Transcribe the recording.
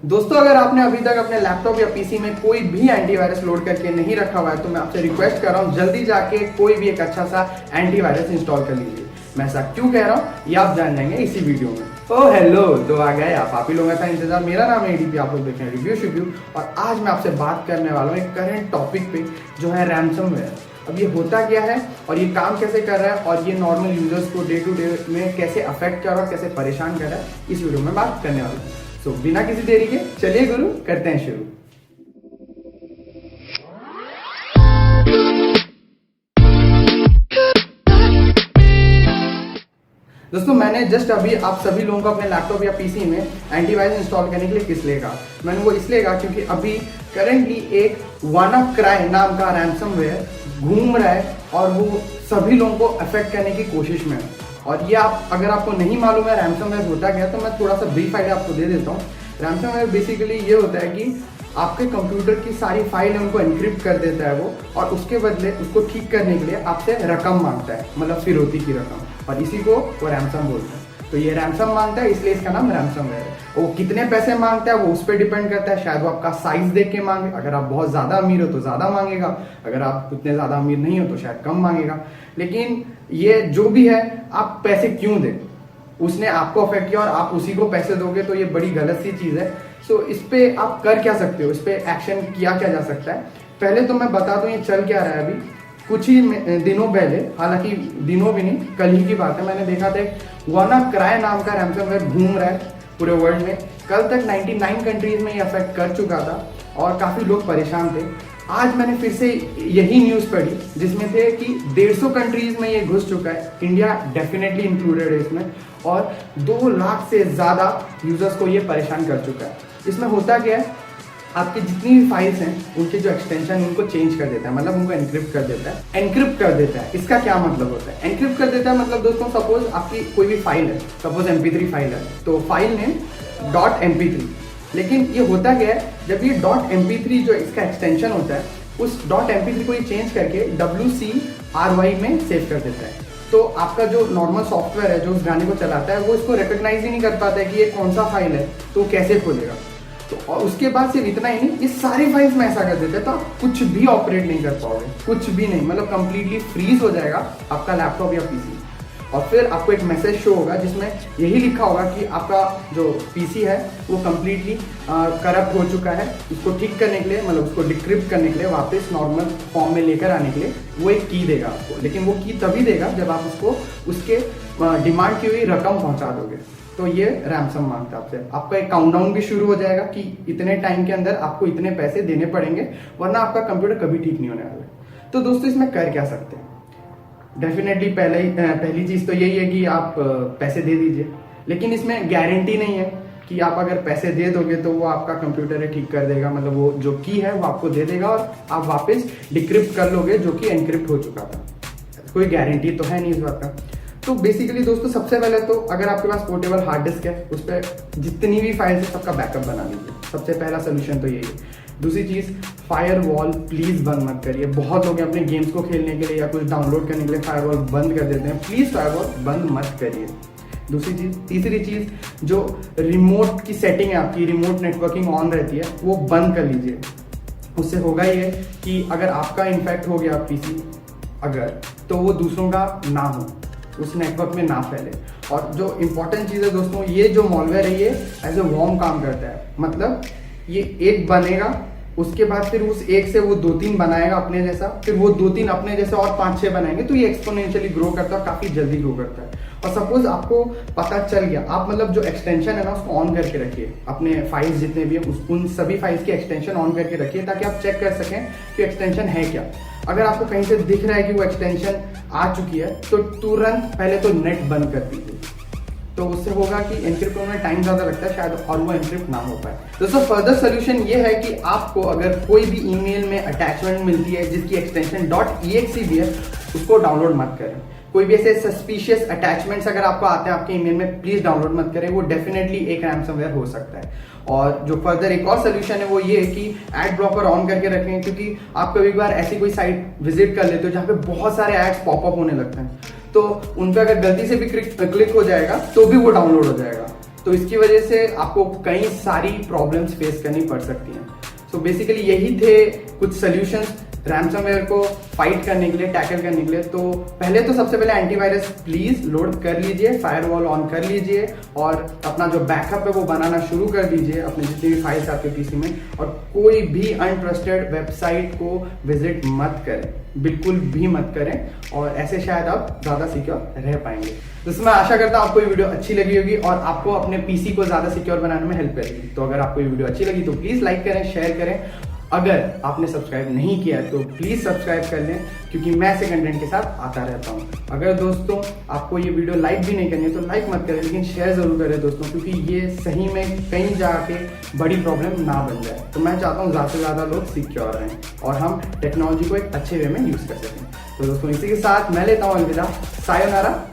दोस्तों, अगर आपने अभी तक अपने लैपटॉप या पीसी में कोई भी एंटीवायरस लोड करके नहीं रखा हुआ है तो मैं आपसे रिक्वेस्ट कर रहा हूँ जल्दी जाके कोई भी एक अच्छा सा एंटीवायरस इंस्टॉल कर लीजिए। मैं ऐसा क्यों कह रहा हूँ ये आप जान जाएंगे इसी वीडियो में। ओह हेलो, तो आ गए आप ही लोगों का इंतजार। मेरा नाम है एडीपी, आप लोग देख रहे हैं रिव्यू शिव्यू और आज मैं आपसे बात करने वाला हूँ एक करंट टॉपिक पे जो है रैंसमवेयर। अब ये होता क्या है और ये काम कैसे कर रहा है और ये नॉर्मल यूजर्स को डे टू डे में कैसे अफेक्ट कर रहा है, कैसे परेशान कर रहा है, इस वीडियो में बात करने वाला हूँ। तो बिना किसी देरी के चलिए गुरु करते हैं शुरू। दोस्तों, मैंने जस्ट अभी आप सभी लोगों को अपने लैपटॉप या पीसी में एंटीवायरस इंस्टॉल करने के लिए किस लिए कहा। मैंने वो इसलिए कहा क्योंकि अभी करंटली एक WannaCry नाम का रैंसमवेयर घूम रहा है और वो सभी लोगों को अफेक्ट करने की कोशिश में है। और ये अगर आपको नहीं मालूम है रैंसमवेयर होता क्या है तो मैं थोड़ा सा ब्रीफ आइडिया आपको दे देता हूँ। रैंसमवेयर बेसिकली ये होता है कि आपके कंप्यूटर की सारी फाइल उनको एनक्रिप्ट कर देता है वो, और उसके बदले उसको ठीक करने के लिए आपसे रकम मांगता है, मतलब फिरौती की रकम, और इसी को वो रैंसम बोलते हैं। तो ये रैंसम मांगता है इसलिए इसका नाम रैंसमवेयर है। वो कितने पैसे मांगता है वो उस पर डिपेंड करता है। शायद वो आपका साइज देख के मांगे, अगर आप बहुत ज्यादा अमीर हो तो ज्यादा मांगेगा, अगर आप उतने ज्यादा अमीर नहीं हो तो शायद कम मांगेगा। लेकिन ये जो भी है, आप पैसे क्यों दें, उसने आपको अफेक्ट किया और आप उसी को पैसे दोगे तो ये बड़ी गलत सी चीज है। सो इस पे आप कर क्या सकते हो, इस पे एक्शन किया क्या जा सकता है। पहले तो मैं बता दूं ये चल क्या रहा है। अभी कुछ ही दिनों पहले, हालांकि दिनों भी नहीं, कल ही की बात है, मैंने देखा था एक WannaCry नाम का रैंसमवेयर घूम रहा है पूरे वर्ल्ड में। कल तक 99 कंट्रीज में ये अफेक्ट कर चुका था और काफी लोग परेशान थे। आज मैंने फिर से यही न्यूज पढ़ी जिसमें थे कि 150 कंट्रीज में ये घुस चुका है, इंडिया डेफिनेटली इंक्लूडेड है इसमें, और 2 लाख से ज्यादा यूजर्स को ये परेशान कर चुका है। इसमें होता क्या है, आपकी जितनी भी फाइल्स हैं उनके जो एक्सटेंशन उनको चेंज कर देता है, मतलब उनको एनक्रिप्ट कर देता है। एनक्रिप्ट कर देता है, इसका क्या मतलब होता है? एनक्रिप्ट कर देता है मतलब दोस्तों, सपोज आपकी कोई भी फाइल है, सपोज MP3 फाइल है, तो फाइल नेम .mp3। लेकिन ये होता क्या है, जब ये .mp3 जो इसका एक्सटेंशन होता है, उस .mp3 को ये चेंज करके WCRY में सेव कर देता है। तो आपका जो नॉर्मल सॉफ्टवेयर है जो उस गाने को चलाता है वो इसको रिकॉग्नाइज ही नहीं कर पाता है कि ये कौन सा फाइल है, तो कैसे खोलेगा। तो और उसके बाद सिर्फ इतना ही नहीं, ये सारी फाइल्स में ऐसा कर देते हैं तो आप कुछ भी ऑपरेट नहीं कर पाओगे, कुछ भी नहीं, मतलब कंप्लीटली फ्रीज हो जाएगा आपका लैपटॉप या पीसी। और फिर आपको एक मैसेज शो होगा जिसमें यही लिखा होगा कि आपका जो पीसी है वो कम्प्लीटली करप्ट हो चुका है। उसको ठीक करने के लिए, मतलब उसको डिक्रिप्ट करने के लिए, वापस नॉर्मल फॉर्म में लेकर आने के लिए वो एक की देगा आपको। लेकिन वो की तभी देगा जब आप उसको उसके डिमांड की हुई रकम पहुंचा दोगे। तो ये रैंसम मांगता है आपसे। आपका एक काउंटडाउन भी शुरू हो जाएगा कि इतने टाइम के अंदर आपको इतने पैसे देने पड़ेंगे, वरना आपका कंप्यूटर कभी ठीक नहीं होने वाला है। तो दोस्तों, इसमें कर क्या सकते हैं? डेफिनेटली पहली चीज तो यही है कि आप पैसे दे दीजिए, लेकिन इसमें गारंटी नहीं है कि आप अगर पैसे दे दोगे तो वो आपका कंप्यूटर है ठीक कर देगा, मतलब वो जो की है वो आपको दे देगा और आप वापस डिक्रिप्ट कर लोगे जो कि एनक्रिप्ट हो चुका था। कोई गारंटी तो है नहीं इस बात का। तो बेसिकली दोस्तों, सबसे पहले तो अगर आपके पास पोर्टेबल हार्ड डिस्क है उस पर जितनी भी फाइल्स है सबका बैकअप बना लीजिए। सबसे पहला सोल्यूशन तो यही है। दूसरी चीज, फायरवॉल प्लीज बंद मत करिए। बहुत लोग अपने गेम्स को खेलने के लिए या कुछ डाउनलोड करने के लिए फायरवॉल बंद कर देते हैं। प्लीज फायरवॉल बंद मत करिए। दूसरी चीज, तीसरी चीज, जो रिमोट की सेटिंग है आपकी, रिमोट नेटवर्किंग ऑन रहती है, वो बंद कर लीजिए। उससे होगा ये कि अगर आपका इन्फेक्ट हो गया पीसी अगर, तो वो दूसरों का ना हो, उस नेटवर्क में ना फैले। और जो इंपॉर्टेंट चीज है दोस्तों, ये जो मॉलवेयर है ये एज ए वॉर्म काम करता है। मतलब ये एक बनेगा, उसके बाद फिर उस एक से वो 2-3 बनाएगा अपने जैसा, फिर वो 2-3 अपने जैसा और 5-6 बनाएंगे, तो ये एक्सपोनेंशियली ग्रो करता है, काफी जल्दी ग्रो करता है। और सपोज आपको पता चल गया, आप मतलब जो एक्सटेंशन है ना उसको ऑन करके रखिए। अपने फाइल्स जितने भी है उन सभी फाइल्स की एक्सटेंशन ऑन करके रखिए ताकि आप चेक कर सकें कि एक्सटेंशन है क्या। अगर आपको कहीं से दिख रहा है कि वो एक्सटेंशन आ चुकी है तो तुरंत पहले तो नेट बंद कर दीजिए। तो उससे होगा कि एनक्रिप्ट होने में टाइम ज्यादा लगता है शायद, और वो एनक्रिप्ट ना हो पाए। दोस्तों, फर्दर सोल्यूशन ये है कि आपको अगर कोई भी ईमेल में अटैचमेंट मिलती है जिसकी एक्सटेंशन .exe भी है, उसको डाउनलोड मत करें। कोई भी ऐसे सस्पिशियस अटैचमेंट्स अगर आपको आते हैं आपके ईमेल में, प्लीज डाउनलोड मत करें, वो डेफिनेटली एक रैंसमवेयर हो सकता है। और जो फर्दर एक और सोल्यूशन है वो ये है कि एड ब्लॉकर ऑन करके रखें, क्योंकि आप कभी बार ऐसी कोई साइट विजिट कर लेते हो जहाँ पे बहुत सारे एड्स पॉपअप होने लगते हैं, तो उन पर अगर गलती से भी क्लिक हो जाएगा तो भी वो डाउनलोड हो जाएगा। तो इसकी वजह से आपको कई सारी प्रॉब्लम्स फेस करनी पड़ सकती हैं। सो बेसिकली यही थे कुछ सॉल्यूशंस रैंसमवेयर को फाइट करने के लिए, टैकल करने के लिए। तो पहले तो सबसे पहले एंटीवायरस प्लीज लोड कर लीजिए, फायरवॉल ऑन कर लीजिए और अपना जो बैकअप है वो बनाना शुरू कर दीजिए अपने जितनी भी फाइल्स आपके पीसी में। और कोई भी अनट्रस्टेड वेबसाइट को विजिट मत करें, बिल्कुल भी मत करें, और ऐसे शायद आप ज्यादा सिक्योर रह पाएंगे। तो मैं आशा करता हूँ आपको ये वीडियो अच्छी लगी होगी और आपको अपने पीसी को ज्यादा सिक्योर बनाने में हेल्प करेगी। तो अगर आपको ये वीडियो अच्छी लगी तो प्लीज लाइक करें, शेयर करें। अगर आपने सब्सक्राइब नहीं किया तो प्लीज सब्सक्राइब कर लें, क्योंकि मैं ऐसे कंटेंट के साथ आता रहता हूँ। अगर दोस्तों आपको ये वीडियो लाइक भी नहीं करनी है तो लाइक मत करें, लेकिन शेयर जरूर करें दोस्तों, क्योंकि ये सही में कहीं जाके बड़ी प्रॉब्लम ना बन जाए। तो मैं चाहता हूँ ज़्यादा से ज़्यादा लोग सिक्योर रहें और हम टेक्नोलॉजी को एक अच्छे वे में यूज़ कर सकें। तो दोस्तों इसी के साथ मैं लेता हूँ अलविदा, सायोनारा।